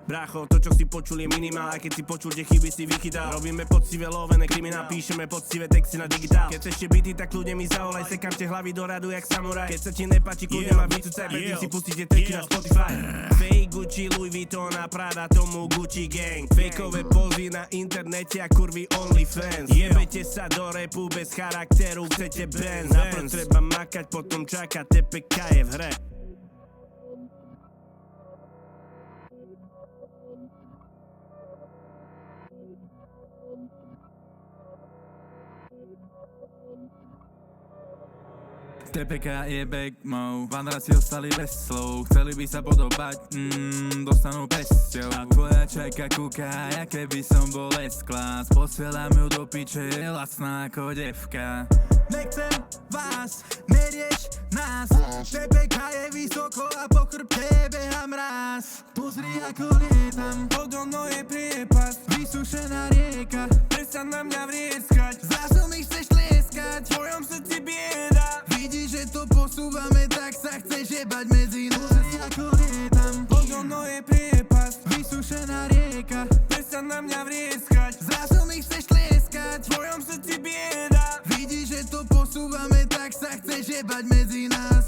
Brácho, to čo si počul je minimál, a keď si počul tie chyby si vychytal. Robíme poctivé lovené kriminál, píšeme poctivé texty na digitál. Keď ešte byty, tak ľudia mi zavolaj, sekám tie hlavy do radu jak samuraj. Keď sa ti nepáči, kľudne ma vycúcaj, predtým si pustíte tracky na Spotify. Fake Gucci, Louis Vuitton a Prada, tomu Gucci gang. Fakeové pozy na internete a kurvy OnlyFans. Jebete sa do rapu bez charakteru, chcete Benz. Najprv treba makať, potom čakať, TPK je v hre. TPK je back mode, Vandra si ostali bez slov. Chceli by sa podobať, dostanú pesťou. A tvoja čajka kúka, ja keby som bol S-class. Posielam ju do piče, je lacná ako devka. Nechcem vás, nerieš nás. TPK je vysoko a po chrbte beha mráz. Pozri ako lietam, odo mnou je priepasť. Vysušená rieka, prestaň na mňa vrieskať. Zrazu mi chceš tlieskať, v tvojom srdci bieda. Vidíš, že to posúvame, tak sa chceš jebať medzi nás. Pozri ako lietam, odo mnou je priepasť. Vysušená rieka, prestaň na mňa vrieskať. Zrazu mi chceš tlieskať, v tvojom srdci bieda. Vidíš, že to posúvame, tak sa chceš jebať medzi nás.